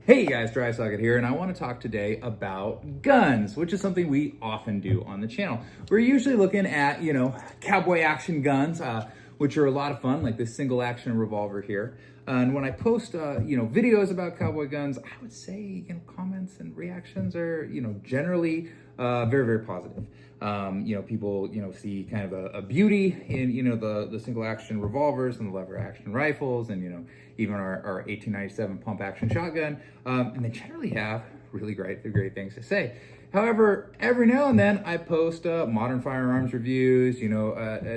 Hey guys, Dry Socket here, and I want to talk today about guns, which is something we often do on the channel. We're usually looking at, cowboy action guns, which are a lot of fun, like this single action revolver here. And when I post, videos about cowboy guns, I would say, comments and reactions are, generally very, very positive. People, see kind of a beauty in, the single action revolvers and the lever action rifles and, even our 1897 pump action shotgun. And they generally have really great things to say. However, every now and then I post modern firearms reviews,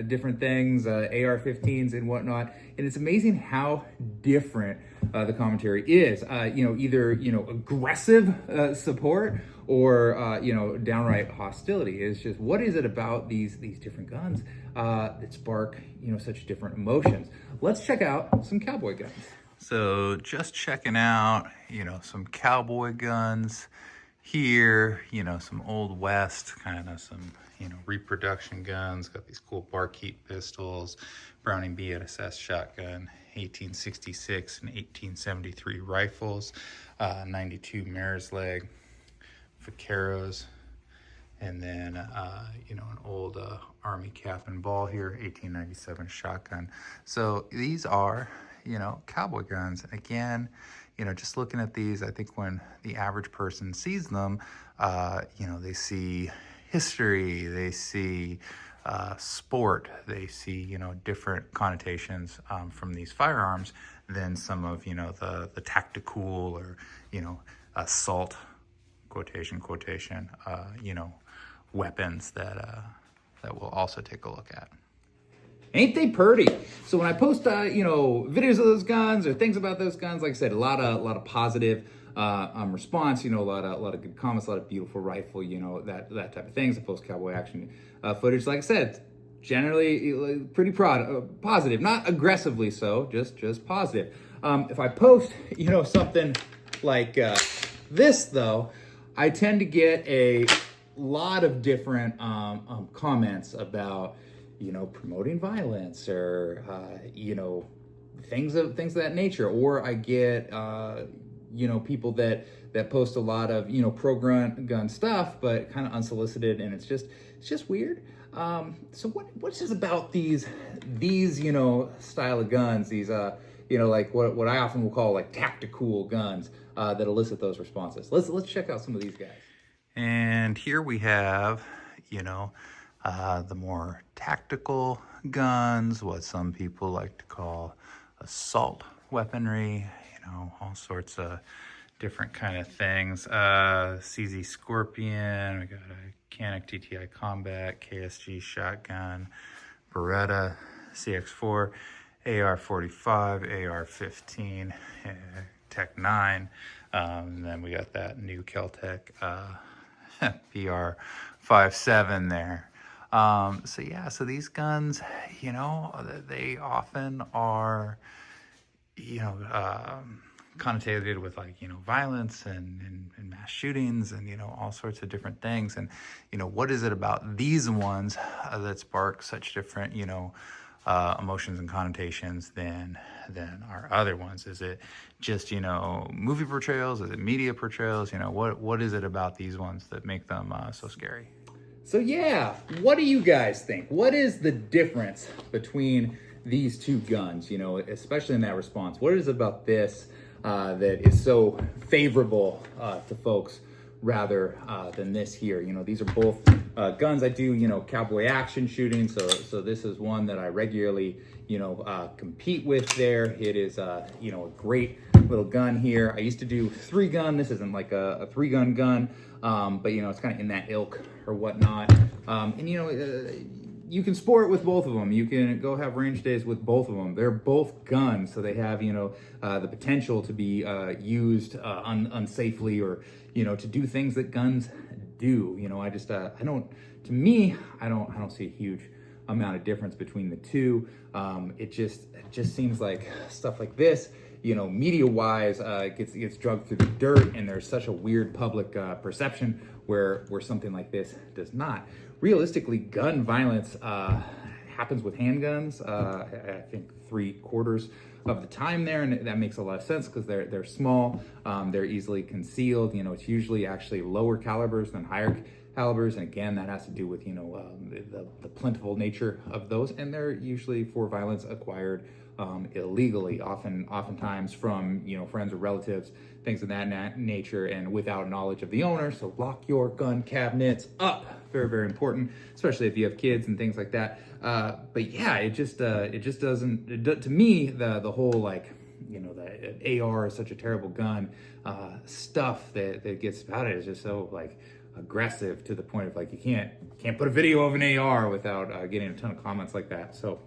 different things, AR-15s and whatnot. And it's amazing how different the commentary is. Either, aggressive support or, downright hostility. It's just, what is it about these different guns that spark, such different emotions? Let's check out some cowboy guns. So just checking out, some cowboy guns here, some Old West, kind of some, reproduction guns. Got these cool barkeep pistols, Browning BSS shotgun, 1866 and 1873 rifles, 92 mare's leg, vaqueros, and then, an old Army cap and ball here, 1897 shotgun. So these are, cowboy guns. And again, just looking at these, I think when the average person sees them, they see history, they see sport, they see, different connotations from these firearms than some of, the tactical or, assault, quotation, weapons that we'll also take a look at. Ain't they purty? So when I post, videos of those guns or things about those guns, like I said, a lot of positive response. A lot of good comments, a lot of beautiful rifle, that type of things. I post cowboy action footage. Like I said, generally pretty positive, not aggressively so, just positive. If I post, something like this though, I tend to get a lot of different comments about, promoting violence or, things of that nature. Or I get, people that post a lot of, pro-gun stuff, but kind of unsolicited, and it's just weird. So what's just about these, style of guns, these, like what I often will call like tactical guns that elicit those responses. Let's check out some of these guys. And here we have, the more tactical guns, what some people like to call assault weaponry, all sorts of different kind of things. CZ Scorpion, we got a Canic TTI Combat, KSG shotgun, Beretta CX4, AR-45, AR-15, Tech 9, and then we got that new Kel-Tec PR-57 there. So these guns, they often are, connotated with like, violence and mass shootings and, all sorts of different things. And, what is it about these ones that spark such different, emotions and connotations than our other ones? Is it just, movie portrayals? Is it media portrayals? What is it about these ones that make them so scary? So yeah, what do you guys think? What is the difference between these two guns, especially in that response? What is it about this that is so favorable to folks rather than this here? These are both guns I do, cowboy action shooting. So this is one that I regularly, compete with there. It is, a great little gun here. I used to do 3-gun. This isn't like a 3-gun gun, but, it's kind of in that ilk or whatnot. And, you can sport with both of them. You can go have range days with both of them. They're both guns, so they have, the potential to be used unsafely or, to do things that guns do. I don't see a huge amount of difference between the two. It just seems like stuff like this, media-wise, gets drugged through the dirt, and there's such a weird public perception where something like this does not. Realistically, gun violence happens with handguns. I think 3/4 of the time there, and that makes a lot of sense because they're small, they're easily concealed. You know, it's usually actually lower calibers than higher calibers, and again, that has to do with, you know, the plentiful nature of those, and they're usually for violence acquired illegally, oftentimes from, you know, friends or relatives, things of that nature, and without knowledge of the owner. So lock your gun cabinets up. Very, very important, especially if you have kids and things like that. But yeah, it just doesn't, to me, the whole, like, you know, the AR is such a terrible gun, stuff that gets about it is just so, like, aggressive, to the point of, like, you can't put a video of an AR without getting a ton of comments like that. So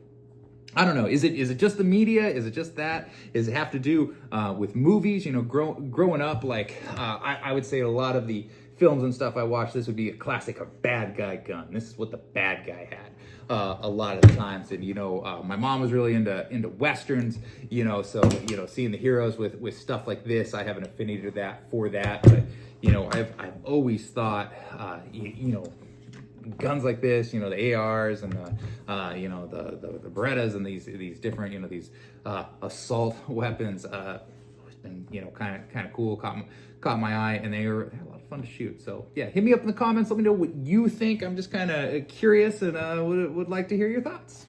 I don't know. Is it just the media? Is it just that? Does it have to do with movies? You know, growing up, like, I would say a lot of the films and stuff I watched, this would be a classic, a bad guy gun. This is what the bad guy had a lot of the times. And, you know, my mom was really into Westerns, you know, so, you know, seeing the heroes with stuff like this, I have an affinity to for that. But, you know, I've always thought, you know, guns like this, you know, the ARs and the, you know, the Berettas and these different, you know, these assault weapons, it's been, you know, kind of cool, caught my eye, and they're a lot of fun to shoot. So yeah, hit me up in the comments. Let me know what you think. I'm just kind of curious, and would like to hear your thoughts.